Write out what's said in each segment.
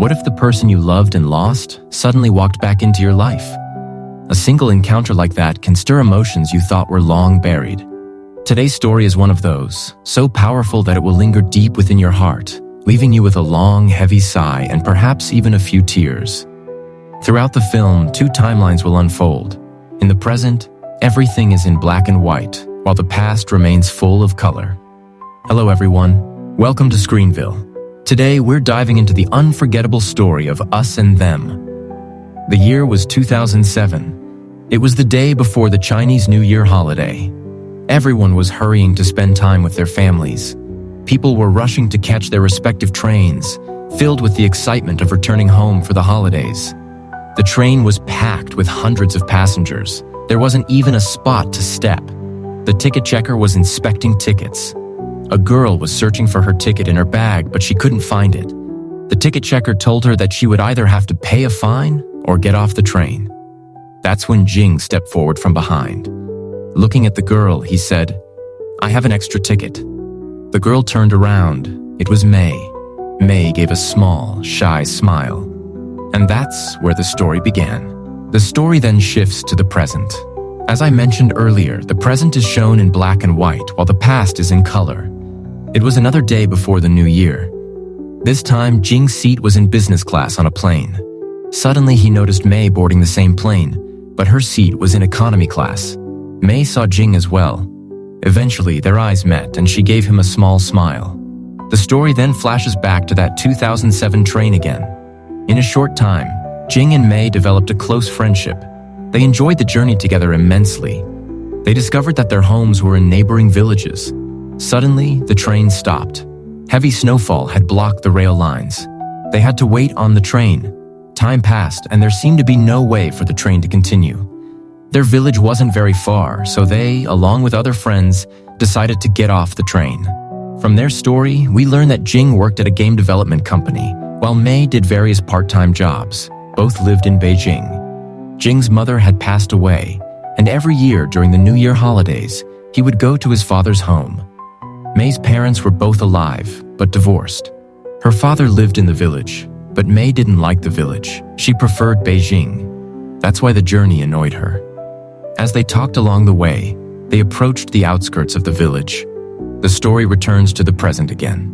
What if the person you loved and lost suddenly walked back into your life? A single encounter like that can stir emotions you thought were long buried. Today's story is one of those, so powerful that it will linger deep within your heart, leaving you with a long, heavy sigh and perhaps even a few tears. Throughout the film, two timelines will unfold. In the present, everything is in black and white, while the past remains full of color. Hello everyone, welcome to ScreenVille. Today we're diving into the unforgettable story of Us and Them. The year was 2007. It was the day before the Chinese New Year holiday. Everyone was hurrying to spend time with their families. People were rushing to catch their respective trains, filled with the excitement of returning home for the holidays. The train was packed with hundreds of passengers. There wasn't even a spot to step. The ticket checker was inspecting tickets. A girl was searching for her ticket in her bag, but she couldn't find it. The ticket checker told her that she would either have to pay a fine or get off the train. That's when Jing stepped forward from behind. Looking at the girl, he said, "I have an extra ticket." The girl turned around. It was May. May gave a small, shy smile. And that's where the story began. The story then shifts to the present. As I mentioned earlier, the present is shown in black and white, while the past is in color. It was another day before the new year. This time, Jing's seat was in business class on a plane. Suddenly, he noticed May boarding the same plane, but her seat was in economy class. May saw Jing as well. Eventually, their eyes met and she gave him a small smile. The story then flashes back to that 2007 train again. In a short time, Jing and May developed a close friendship. They enjoyed the journey together immensely. They discovered that their homes were in neighboring villages. Suddenly, the train stopped. Heavy snowfall had blocked the rail lines. They had to wait on the train. Time passed and there seemed to be no way for the train to continue. Their village wasn't very far, so they, along with other friends, decided to get off the train. From their story, we learn that Jing worked at a game development company, while May did various part-time jobs. Both lived in Beijing. Jing's mother had passed away, and every year during the New Year holidays, he would go to his father's home. May's parents were both alive, but divorced. Her father lived in the village, but May didn't like the village. She preferred Beijing. That's why the journey annoyed her. As they talked along the way, they approached the outskirts of the village. The story returns to the present again.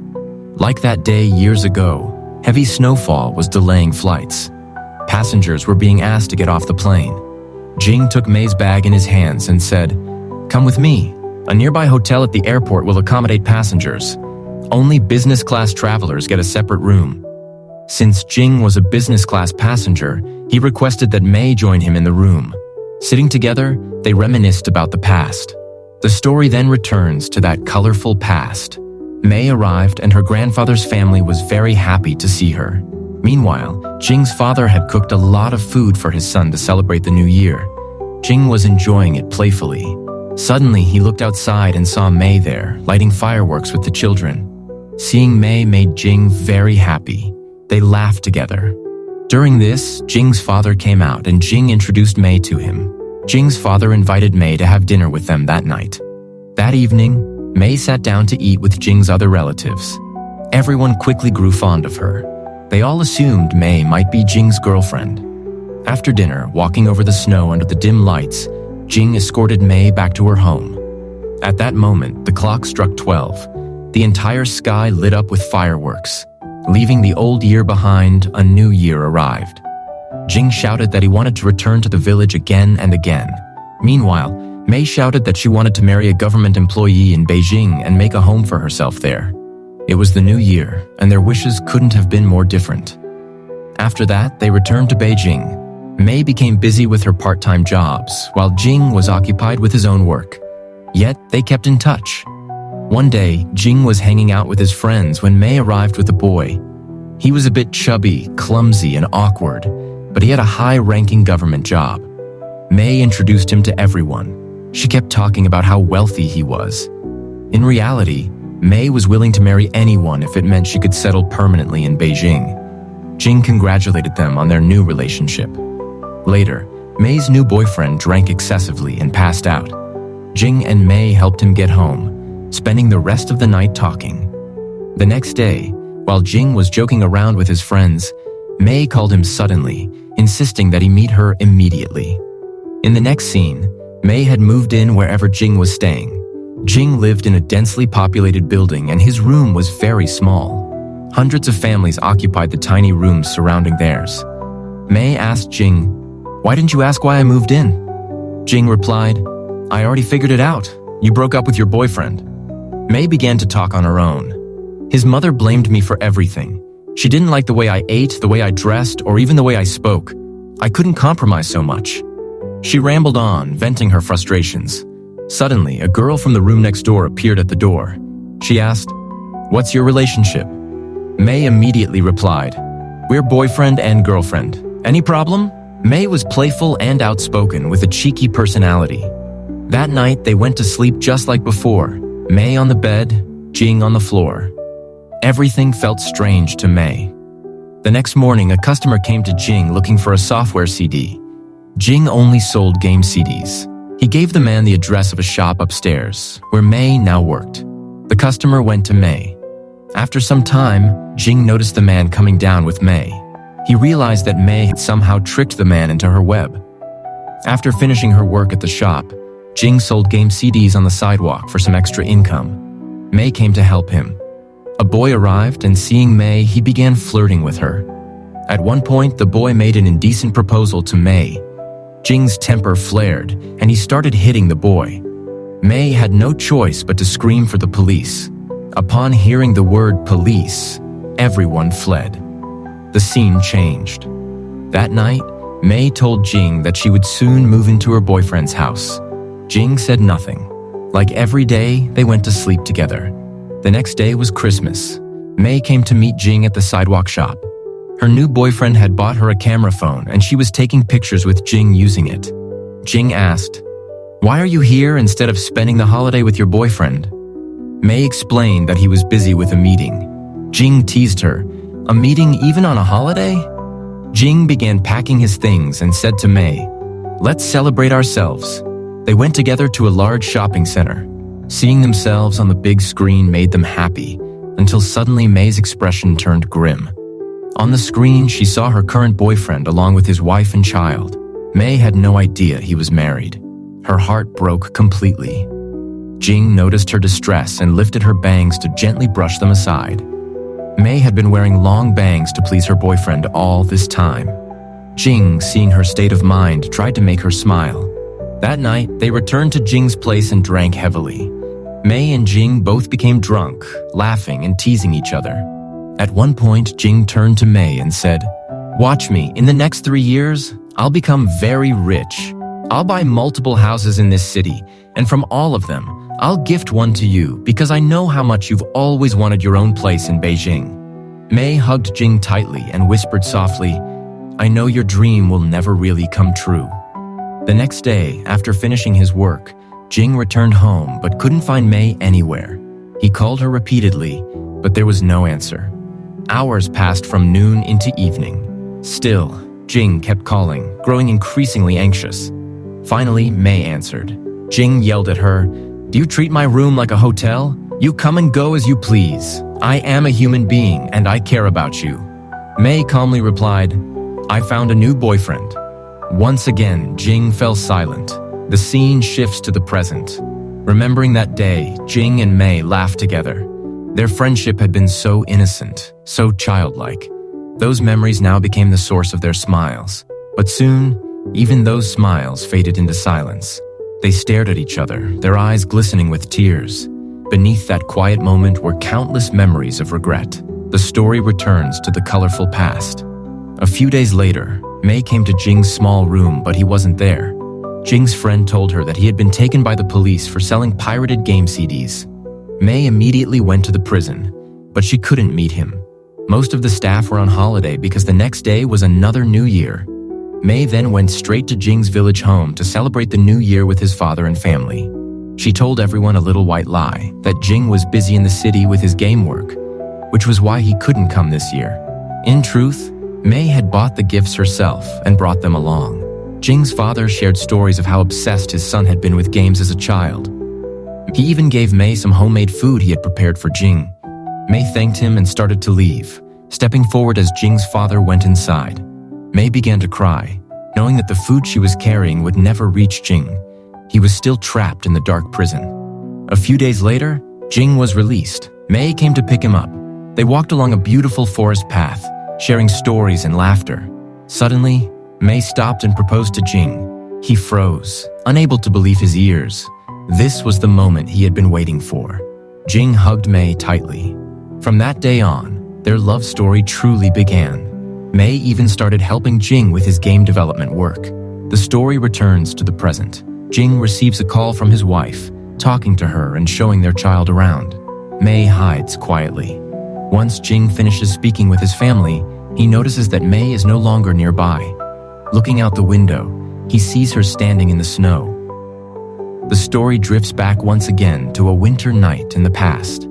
Like that day years ago, heavy snowfall was delaying flights. Passengers were being asked to get off the plane. Jing took May's bag in his hands and said, "Come with me. A nearby hotel at the airport will accommodate passengers. Only business class travelers get a separate room." Since Jing was a business class passenger, he requested that May join him in the room. Sitting together, they reminisced about the past. The story then returns to that colorful past. May arrived and her grandfather's family was very happy to see her. Meanwhile, Jing's father had cooked a lot of food for his son to celebrate the new year. Jing was enjoying it playfully. Suddenly, he looked outside and saw May there, lighting fireworks with the children. Seeing May made Jing very happy. They laughed together. During this, Jing's father came out and Jing introduced May to him. Jing's father invited May to have dinner with them that night. That evening, May sat down to eat with Jing's other relatives. Everyone quickly grew fond of her. They all assumed May might be Jing's girlfriend. After dinner, walking over the snow under the dim lights, Jing escorted May back to her home. At that moment, the clock struck 12. The entire sky lit up with fireworks. Leaving the old year behind, a new year arrived. Jing shouted that he wanted to return to the village again and again. Meanwhile, May shouted that she wanted to marry a government employee in Beijing and make a home for herself there. It was the new year, and their wishes couldn't have been more different. After that, they returned to Beijing. May became busy with her part-time jobs, while Jing was occupied with his own work. Yet, they kept in touch. One day, Jing was hanging out with his friends when May arrived with a boy. He was a bit chubby, clumsy, and awkward, but he had a high-ranking government job. May introduced him to everyone. She kept talking about how wealthy he was. In reality, May was willing to marry anyone if it meant she could settle permanently in Beijing. Jing congratulated them on their new relationship. Later, May's new boyfriend drank excessively and passed out. Jing and May helped him get home, spending the rest of the night talking. The next day, while Jing was joking around with his friends, May called him suddenly, insisting that he meet her immediately. In the next scene, May had moved in wherever Jing was staying. Jing lived in a densely populated building and his room was very small. Hundreds of families occupied the tiny rooms surrounding theirs. May asked Jing, "Why didn't you ask why I moved in?" Jing replied, "I already figured it out. You broke up with your boyfriend." May began to talk on her own. "His mother blamed me for everything. She didn't like the way I ate, the way I dressed, or even the way I spoke. I couldn't compromise so much." She rambled on, venting her frustrations. Suddenly, a girl from the room next door appeared at the door. She asked, "What's your relationship?" May immediately replied, "We're boyfriend and girlfriend. Any problem?" May was playful and outspoken with a cheeky personality. That night, they went to sleep just like before, May on the bed, Jing on the floor. Everything felt strange to May. The next morning, a customer came to Jing looking for a software CD. Jing only sold game CDs. He gave the man the address of a shop upstairs, where May now worked. The customer went to May. After some time, Jing noticed the man coming down with May. He realized that May had somehow tricked the man into her web. After finishing her work at the shop, Jing sold game CDs on the sidewalk for some extra income. May came to help him. A boy arrived, and seeing May, he began flirting with her. At one point, the boy made an indecent proposal to May. Jing's temper flared, and he started hitting the boy. May had no choice but to scream for the police. Upon hearing the word police, everyone fled. The scene changed. That night, May told Jing that she would soon move into her boyfriend's house. Jing said nothing. Like every day, they went to sleep together. The next day was Christmas. May came to meet Jing at the sidewalk shop. Her new boyfriend had bought her a camera phone and she was taking pictures with Jing using it. Jing asked, "Why are you here instead of spending the holiday with your boyfriend?" May explained that he was busy with a meeting. Jing teased her, "A meeting even on a holiday?" Jing began packing his things and said to May, "Let's celebrate ourselves." They went together to a large shopping center. Seeing themselves on the big screen made them happy, until suddenly May's expression turned grim. On the screen, she saw her current boyfriend along with his wife and child. May had no idea he was married. Her heart broke completely. Jing noticed her distress and lifted her bangs to gently brush them aside. May had been wearing long bangs to please her boyfriend all this time. Jing, seeing her state of mind, tried to make her smile. That night, they returned to Jing's place and drank heavily. May and Jing both became drunk, laughing and teasing each other. At one point, Jing turned to May and said, "Watch me, in the next 3 years, I'll become very rich. I'll buy multiple houses in this city, and from all of them, I'll gift one to you because I know how much you've always wanted your own place in Beijing." May hugged Jing tightly and whispered softly, "I know your dream will never really come true." The next day, after finishing his work, Jing returned home but couldn't find May anywhere. He called her repeatedly, but there was no answer. Hours passed from noon into evening. Still, Jing kept calling, growing increasingly anxious. Finally, May answered. Jing yelled at her, "Do you treat my room like a hotel? You come and go as you please. I am a human being and I care about you." May calmly replied, "I found a new boyfriend." Once again, Jing fell silent. The scene shifts to the present. Remembering that day, Jing and May laughed together. Their friendship had been so innocent, so childlike. Those memories now became the source of their smiles. But soon, even those smiles faded into silence. They stared at each other, their eyes glistening with tears. Beneath that quiet moment were countless memories of regret. The story returns to the colorful past. A few days later, May came to Jing's small room, but he wasn't there. Jing's friend told her that he had been taken by the police for selling pirated game CDs. May immediately went to the prison, but she couldn't meet him. Most of the staff were on holiday because the next day was another New Year. May then went straight to Jing's village home to celebrate the New Year with his father and family. She told everyone a little white lie, that Jing was busy in the city with his game work, which was why he couldn't come this year. In truth, May had bought the gifts herself and brought them along. Jing's father shared stories of how obsessed his son had been with games as a child. He even gave May some homemade food he had prepared for Jing. May thanked him and started to leave, stepping forward as Jing's father went inside. May began to cry, knowing that the food she was carrying would never reach Jing. He was still trapped in the dark prison. A few days later, Jing was released. May came to pick him up. They walked along a beautiful forest path, sharing stories and laughter. Suddenly, May stopped and proposed to Jing. He froze, unable to believe his ears. This was the moment he had been waiting for. Jing hugged May tightly. From that day on, their love story truly began. May even started helping Jing with his game development work. The story returns to the present. Jing receives a call from his wife, talking to her and showing their child around. May hides quietly. Once Jing finishes speaking with his family, he notices that May is no longer nearby. Looking out the window, he sees her standing in the snow. The story drifts back once again to a winter night in the past.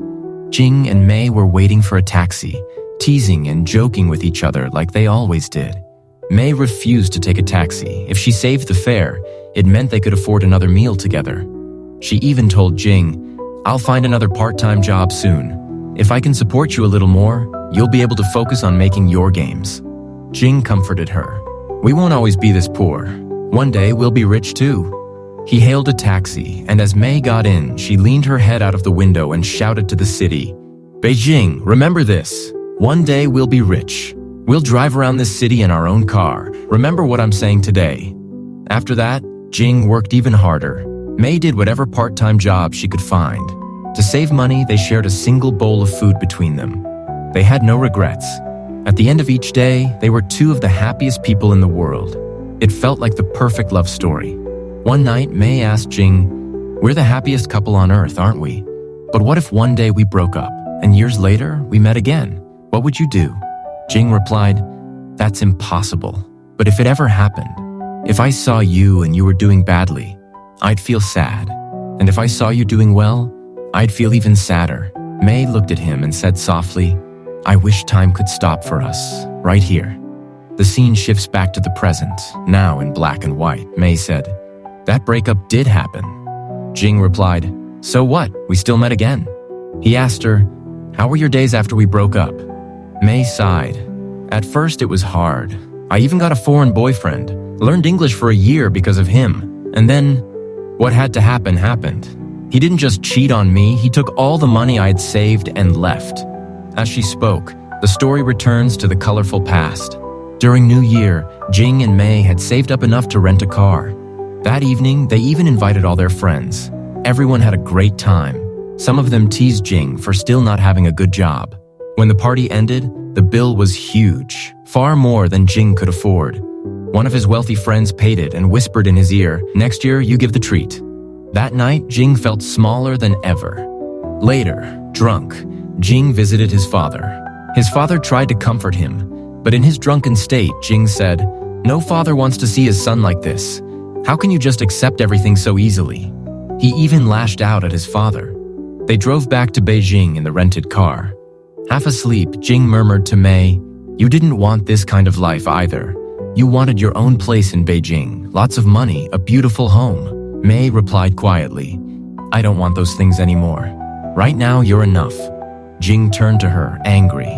Jing and May were waiting for a taxi, teasing and joking with each other like they always did. May refused to take a taxi. If she saved the fare, it meant they could afford another meal together. She even told Jing, "I'll find another part-time job soon. If I can support you a little more, you'll be able to focus on making your games." Jing comforted her. "We won't always be this poor. One day we'll be rich too." He hailed a taxi, and as May got in, she leaned her head out of the window and shouted to the city, "Beijing, remember this. One day we'll be rich. We'll drive around this city in our own car. Remember what I'm saying today." After that, Jing worked even harder. May did whatever part-time job she could find. To save money, they shared a single bowl of food between them. They had no regrets. At the end of each day, they were two of the happiest people in the world. It felt like the perfect love story. One night, May asked Jing, "We're the happiest couple on earth, aren't we? But what if one day we broke up, and years later, we met again? What would you do?" Jing replied, "That's impossible. But if it ever happened, if I saw you and you were doing badly, I'd feel sad. And if I saw you doing well, I'd feel even sadder." May looked at him and said softly, "I wish time could stop for us, right here." The scene shifts back to the present, now in black and white. May said, "That breakup did happen." Jing replied, "So what? We still met again." He asked her, "How were your days after we broke up?" May sighed. "At first it was hard. I even got a foreign boyfriend, learned English for a year because of him. And then, what had to happen happened. He didn't just cheat on me, he took all the money I had saved and left." As she spoke, the story returns to the colorful past. During New Year, Jing and May had saved up enough to rent a car. That evening, they even invited all their friends. Everyone had a great time. Some of them teased Jing for still not having a good job. When the party ended, the bill was huge, far more than Jing could afford. One of his wealthy friends paid it and whispered in his ear, "Next year, you give the treat." That night, Jing felt smaller than ever. Later, drunk, Jing visited his father. His father tried to comfort him, but in his drunken state, Jing said, "No father wants to see his son like this. How can you just accept everything so easily?" He even lashed out at his father. They drove back to Beijing in the rented car. Half asleep, Jing murmured to May, "You didn't want this kind of life either. You wanted your own place in Beijing, lots of money, a beautiful home." May replied quietly, "I don't want those things anymore. Right now, you're enough." Jing turned to her, angry.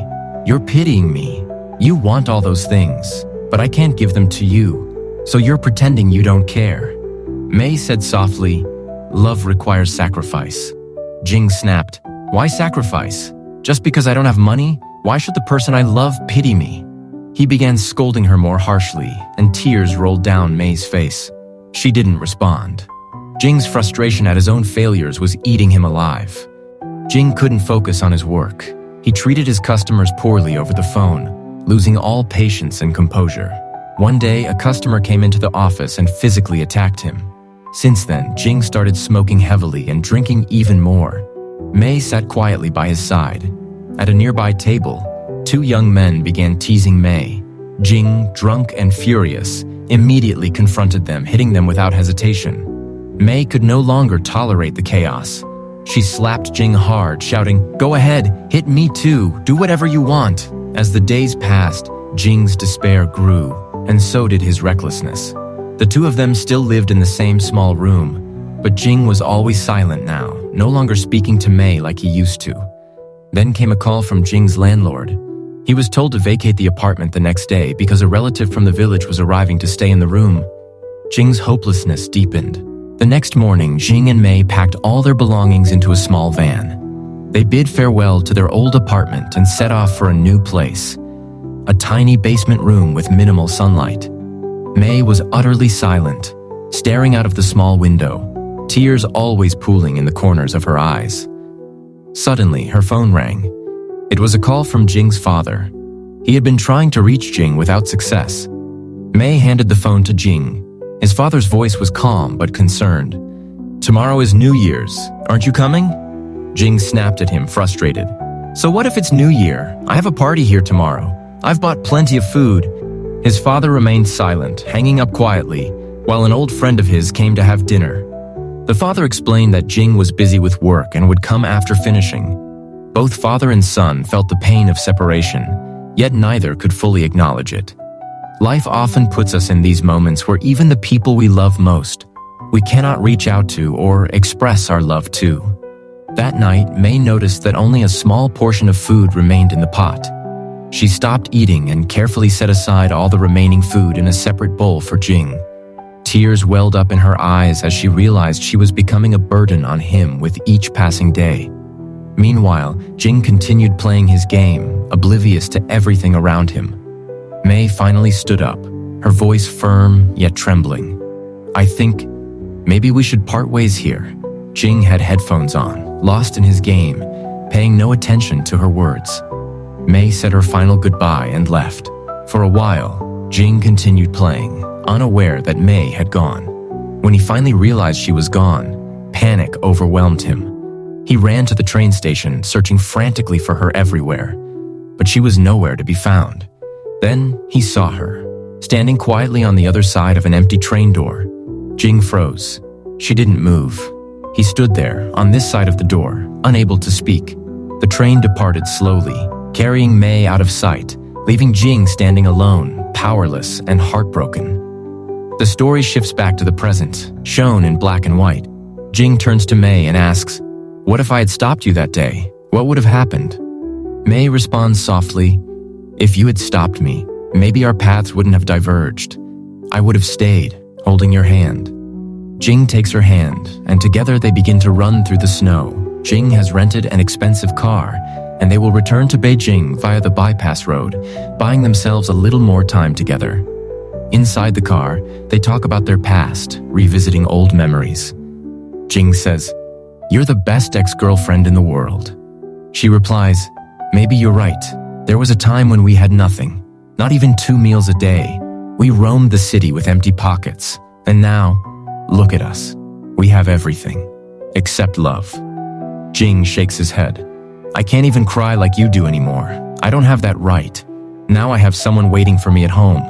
"You're pitying me. You want all those things, but I can't give them to you. So you're pretending you don't care." May said softly, "Love requires sacrifice." Jing snapped, "Why sacrifice? Just because I don't have money? Why should the person I love pity me?" He began scolding her more harshly, and tears rolled down May's face. She didn't respond. Jing's frustration at his own failures was eating him alive. Jing couldn't focus on his work. He treated his customers poorly over the phone, losing all patience and composure. One day, a customer came into the office and physically attacked him. Since then, Jing started smoking heavily and drinking even more. May sat quietly by his side. At a nearby table, two young men began teasing May. Jing, drunk and furious, immediately confronted them, hitting them without hesitation. May could no longer tolerate the chaos. She slapped Jing hard, shouting, "Go ahead, hit me too, do whatever you want." As the days passed, Jing's despair grew, and so did his recklessness. The two of them still lived in the same small room, but Jing was always silent now, no longer speaking to May like he used to. Then came a call from Jing's landlord. He was told to vacate the apartment the next day because a relative from the village was arriving to stay in the room. Jing's hopelessness deepened. The next morning, Jing and Mei packed all their belongings into a small van. They bid farewell to their old apartment and set off for a new place, a tiny basement room with minimal sunlight. Mei was utterly silent, staring out of the small window, tears always pooling in the corners of her eyes. Suddenly, her phone rang. It was a call from Jing's father. He had been trying to reach Jing without success. Mei handed the phone to Jing. His father's voice was calm but concerned. "Tomorrow is New Year's. Aren't you coming?" Jing snapped at him, frustrated. "So what if it's New Year? I have a party here tomorrow. I've bought plenty of food." His father remained silent, hanging up quietly, while an old friend of his came to have dinner. The father explained that Jing was busy with work and would come after finishing. Both father and son felt the pain of separation, yet neither could fully acknowledge it. Life often puts us in these moments where even the people we love most, we cannot reach out to or express our love to. That night, Mei noticed that only a small portion of food remained in the pot. She stopped eating and carefully set aside all the remaining food in a separate bowl for Jing. Tears welled up in her eyes as she realized she was becoming a burden on him with each passing day. Meanwhile, Jing continued playing his game, oblivious to everything around him. Mei finally stood up, her voice firm yet trembling. "I think maybe we should part ways here." Jing had headphones on, lost in his game, paying no attention to her words. Mei said her final goodbye and left. For a while, Jing continued playing, unaware that Mei had gone. When he finally realized she was gone, panic overwhelmed him. He ran to the train station, searching frantically for her everywhere, but she was nowhere to be found. Then he saw her, standing quietly on the other side of an empty train door. Jing froze. She didn't move. He stood there, on this side of the door, unable to speak. The train departed slowly, carrying Mei out of sight, leaving Jing standing alone, powerless and heartbroken. The story shifts back to the present, shown in black and white. Jing turns to Mei and asks, "What if I had stopped you that day? What would have happened?" Mei responds softly, "If you had stopped me, maybe our paths wouldn't have diverged. I would have stayed, holding your hand." Jing takes her hand, and together they begin to run through the snow. Jing has rented an expensive car, and they will return to Beijing via the bypass road, buying themselves a little more time together. Inside the car, they talk about their past, revisiting old memories. Jing says, "You're the best ex-girlfriend in the world." She replies, "Maybe you're right. There was a time when we had nothing, not even 2 meals a day. We roamed the city with empty pockets, and now, look at us. We have everything, except love." Jing shakes his head. "I can't even cry like you do anymore. I don't have that right. Now I have someone waiting for me at home.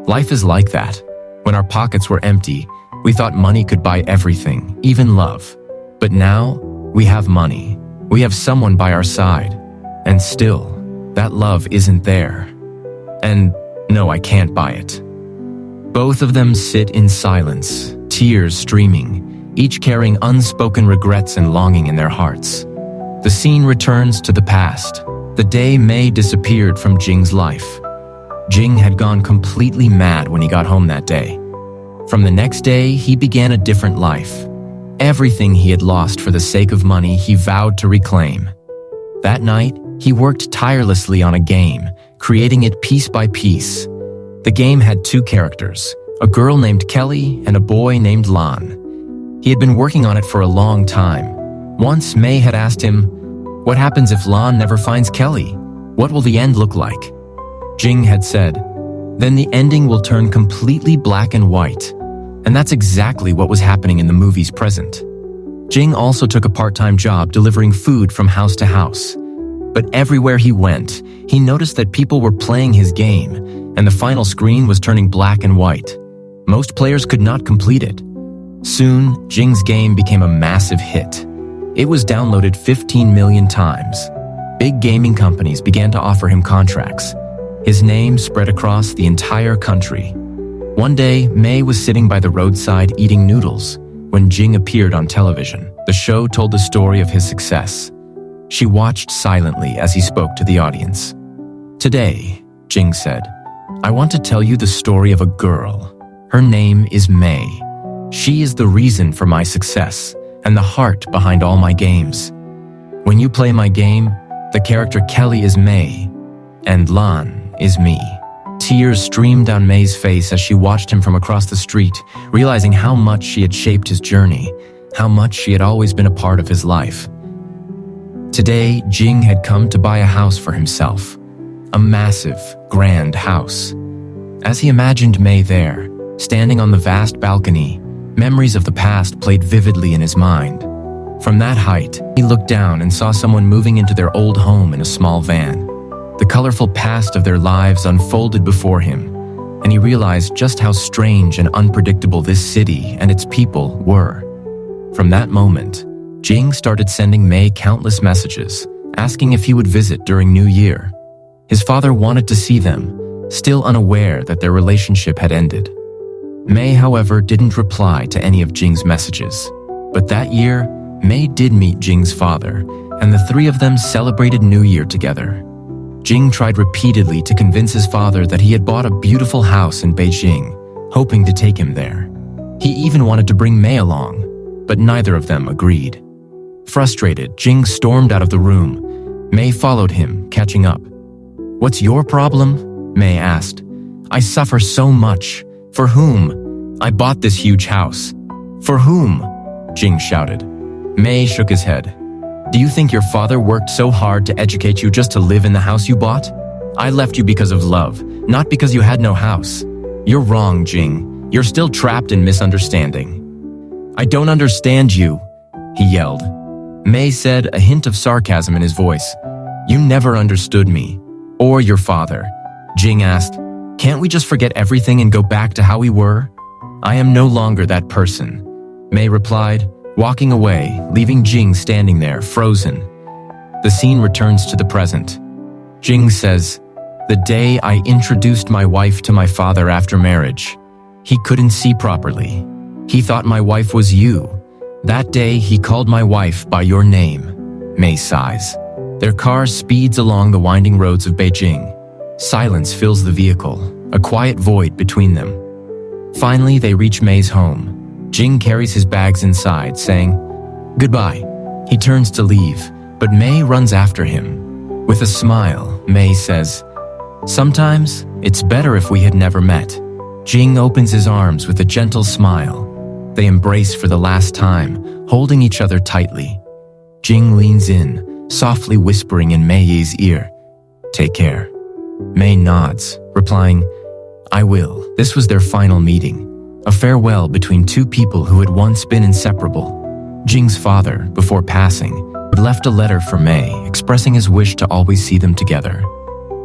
Life is like that. When our pockets were empty, we thought money could buy everything, even love. But now, we have money. We have someone by our side. And still, that love isn't there. And no, I can't buy it." Both of them sit in silence, tears streaming, each carrying unspoken regrets and longing in their hearts. The scene returns to the past, the day Mei disappeared from Jing's life. Jing had gone completely mad when he got home that day. From the next day, he began a different life. Everything he had lost for the sake of money, he vowed to reclaim. That night, he worked tirelessly on a game, creating it piece by piece. The game had 2 characters, a girl named Kelly and a boy named Lan. He had been working on it for a long time. Once, Mei had asked him, "What happens if Lan never finds Kelly? What will the end look like?" Jing had said, "Then the ending will turn completely black and white." And that's exactly what was happening in the movie's present. Jing also took a part-time job delivering food from house to house. But everywhere he went, he noticed that people were playing his game, and the final screen was turning black and white. Most players could not complete it. Soon, Jing's game became a massive hit. It was downloaded 15 million times. Big gaming companies began to offer him contracts. His name spread across the entire country. One day, Mei was sitting by the roadside eating noodles when Jing appeared on television. The show told the story of his success. She watched silently as he spoke to the audience. Today, Jing said, I want to tell you the story of a girl. Her name is Mei. She is the reason for my success and the heart behind all my games. When you play my game, the character Kelly is Mei, and Lan is me. Tears streamed down Mei's face as she watched him from across the street, realizing how much she had shaped his journey, how much she had always been a part of his life. Today, Jing had come to buy a house for himself. A massive, grand house. As he imagined Mei there, standing on the vast balcony, memories of the past played vividly in his mind. From that height, he looked down and saw someone moving into their old home in a small van. The colorful past of their lives unfolded before him, and he realized just how strange and unpredictable this city and its people were. From that moment, Jing started sending Mei countless messages, asking if he would visit during New Year. His father wanted to see them, still unaware that their relationship had ended. Mei, however, didn't reply to any of Jing's messages. But that year, Mei did meet Jing's father, and the three of them celebrated New Year together. Jing tried repeatedly to convince his father that he had bought a beautiful house in Beijing, hoping to take him there. He even wanted to bring Mei along, but neither of them agreed. Frustrated, Jing stormed out of the room. Mei followed him, catching up. "What's your problem?" Mei asked. "I suffer so much. For whom? I bought this huge house." "For whom?" Jing shouted. Mei shook his head. "Do you think your father worked so hard to educate you just to live in the house you bought? I left you because of love, not because you had no house. You're wrong, Jing. You're still trapped in misunderstanding." "I don't understand you," he yelled. Mei said, a hint of sarcasm in his voice. "You never understood me. Or your father." Jing asked, "Can't we just forget everything and go back to how we were?" "I am no longer that person," Mei replied, walking away, leaving Jing standing there, frozen. The scene returns to the present. Jing says, "The day I introduced my wife to my father after marriage, he couldn't see properly. He thought my wife was you. That day he called my wife by your name," Mei sighs. Their car speeds along the winding roads of Beijing. Silence fills the vehicle, a quiet void between them. Finally, they reach Mei's home. Jing carries his bags inside, saying, "Goodbye." He turns to leave, but Mei runs after him. With a smile, Mei says, "Sometimes, it's better if we had never met." Jing opens his arms with a gentle smile. They embrace for the last time, holding each other tightly. Jing leans in, softly whispering in Mei's ear, "Take care." Mei nods, replying, "I will." This was their final meeting, a farewell between two people who had once been inseparable. Jing's father, before passing, had left a letter for Mei, expressing his wish to always see them together.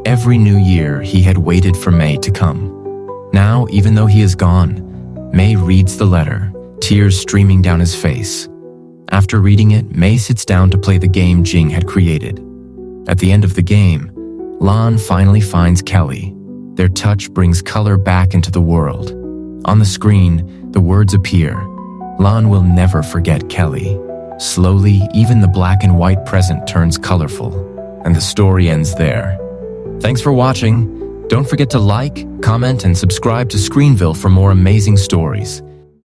Every New Year, he had waited for Mei to come. Now, even though he is gone, Mei reads the letter, tears streaming down his face. After reading it, Mei sits down to play the game Jing had created. At the end of the game, Lan finally finds Kelly. Their touch brings color back into the world. On the screen, the words appear, "Lan will never forget Kelly." Slowly, even the black and white present turns colorful, and the story ends there. Thanks for watching. Don't forget to like, comment, and subscribe to ScreenVille for more amazing stories.